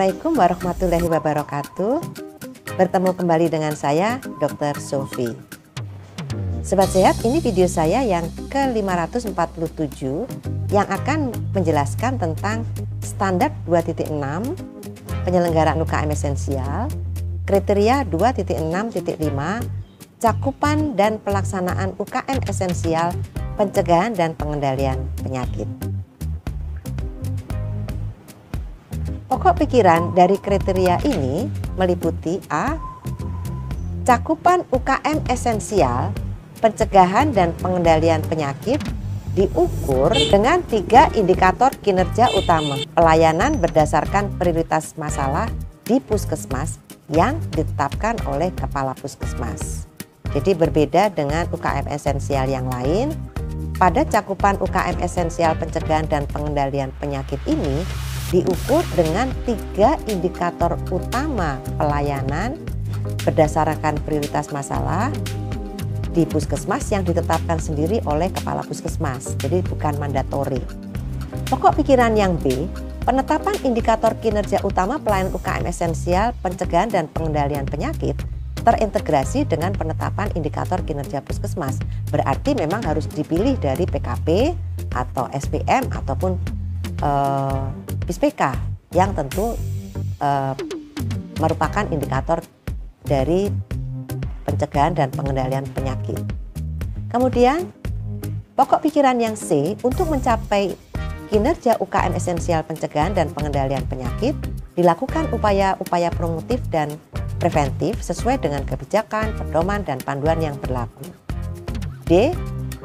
Assalamualaikum warahmatullahi wabarakatuh. Bertemu kembali dengan saya, Dr. Sofi. Sobat Sehat, ini video saya yang ke-547 yang akan menjelaskan tentang standar 2.6 penyelenggaraan UKM esensial, kriteria 2.6.5 cakupan dan pelaksanaan UKM esensial, pencegahan dan pengendalian penyakit. Pokok pikiran dari kriteria ini meliputi A. Cakupan UKM esensial, pencegahan dan pengendalian penyakit diukur dengan 3 indikator kinerja utama. Pelayanan berdasarkan prioritas masalah di puskesmas yang ditetapkan oleh Kepala Puskesmas. Jadi berbeda dengan UKM esensial yang lain. Pada cakupan UKM esensial pencegahan dan pengendalian penyakit ini diukur dengan 3 indikator utama pelayanan berdasarkan prioritas masalah di puskesmas yang ditetapkan sendiri oleh Kepala Puskesmas, jadi bukan mandatori. Pokok pikiran yang B, penetapan indikator kinerja utama pelayanan UKM esensial, pencegahan dan pengendalian penyakit terintegrasi dengan penetapan indikator kinerja puskesmas. Berarti memang harus dipilih dari PKP atau SPM ataupun PISPK yang tentu merupakan indikator dari pencegahan dan pengendalian penyakit. Kemudian pokok pikiran yang C, untuk mencapai kinerja UKM esensial pencegahan dan pengendalian penyakit dilakukan upaya-upaya promotif dan preventif sesuai dengan kebijakan, pedoman dan panduan yang berlaku. D.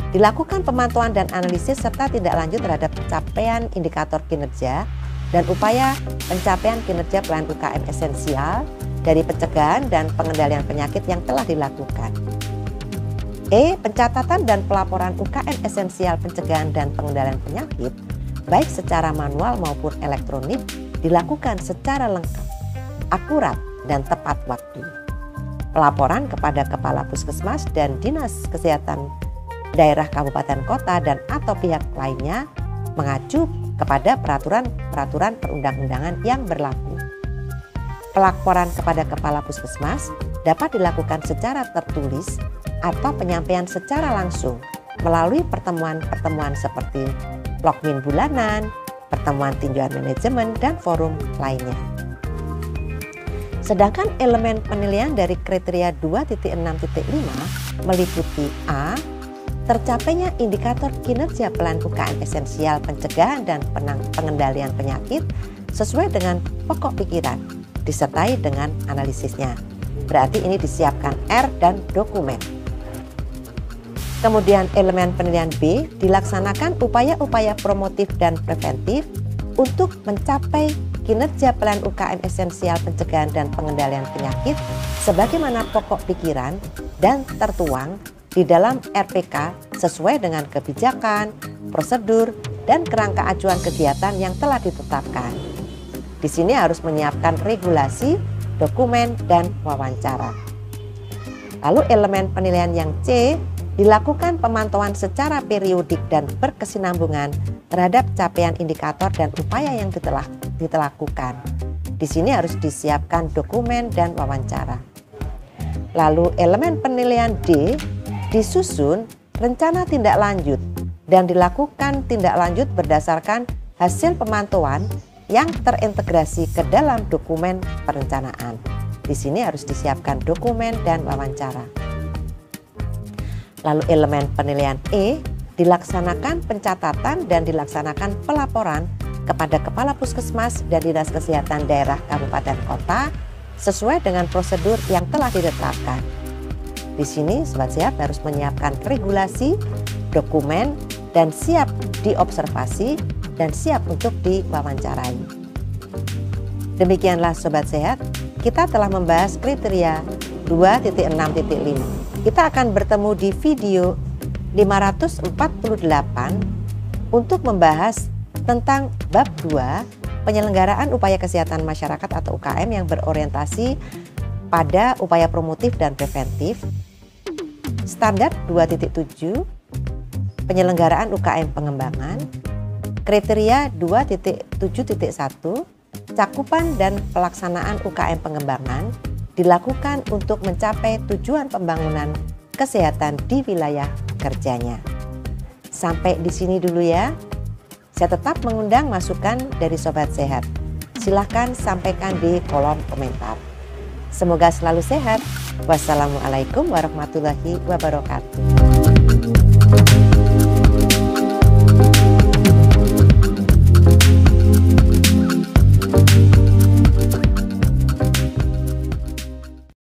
Dilakukan pemantauan dan analisis serta tindak lanjut terhadap capaian indikator kinerja dan upaya pencapaian kinerja pelayanan UKM esensial dari pencegahan dan pengendalian penyakit yang telah dilakukan. E. Pencatatan dan pelaporan UKM esensial pencegahan dan pengendalian penyakit baik secara manual maupun elektronik dilakukan secara lengkap, akurat dan tepat waktu. Pelaporan kepada Kepala Puskesmas dan Dinas Kesehatan daerah kabupaten kota dan atau pihak lainnya mengacu kepada peraturan perundang-undangan yang berlaku. Pelaporan kepada Kepala Puskesmas dapat dilakukan secara tertulis atau penyampaian secara langsung melalui pertemuan-pertemuan seperti Plokmin bulanan, pertemuan tinjauan manajemen dan forum lainnya. Sedangkan elemen penilaian dari kriteria 2.6.5 meliputi A. Tercapainya indikator kinerja pelayanan UKM esensial pencegahan dan pengendalian penyakit sesuai dengan pokok pikiran, disertai dengan analisisnya. Berarti ini disiapkan R dan dokumen. Kemudian elemen penilaian B, dilaksanakan upaya-upaya promotif dan preventif untuk mencapai kinerja pelayanan UKM esensial pencegahan dan pengendalian penyakit sebagaimana pokok pikiran dan tertuang di dalam RPK sesuai dengan kebijakan, prosedur, dan kerangka acuan kegiatan yang telah ditetapkan. Di sini harus menyiapkan regulasi, dokumen, dan wawancara. Lalu elemen penilaian yang C, dilakukan pemantauan secara periodik dan berkesinambungan terhadap capaian indikator dan upaya yang dilakukan. Di sini harus disiapkan dokumen dan wawancara. Lalu elemen penilaian D, disusun rencana tindak lanjut dan dilakukan tindak lanjut berdasarkan hasil pemantauan yang terintegrasi ke dalam dokumen perencanaan. Di sini harus disiapkan dokumen dan wawancara. Lalu elemen penilaian E, dilaksanakan pencatatan dan dilaksanakan pelaporan kepada Kepala Puskesmas dan Dinas Kesehatan daerah kabupaten kota sesuai dengan prosedur yang telah ditetapkan. Di sini Sobat Sehat harus menyiapkan regulasi, dokumen, dan siap diobservasi dan siap untuk diwawancarai. Demikianlah Sobat Sehat, kita telah membahas kriteria 2.6.5. Kita akan bertemu di video 548 untuk membahas tentang bab 2, penyelenggaraan upaya kesehatan masyarakat atau UKM yang berorientasi pada upaya promotif dan preventif. Standar 2.7, penyelenggaraan UKM pengembangan. Kriteria 2.7.1, cakupan dan pelaksanaan UKM pengembangan dilakukan untuk mencapai tujuan pembangunan kesehatan di wilayah kerjanya. Sampai di sini dulu ya. Saya tetap mengundang masukan dari Sobat Sehat. Silahkan sampaikan di kolom komentar. Semoga selalu sehat. Wassalamualaikum warahmatullahi wabarakatuh.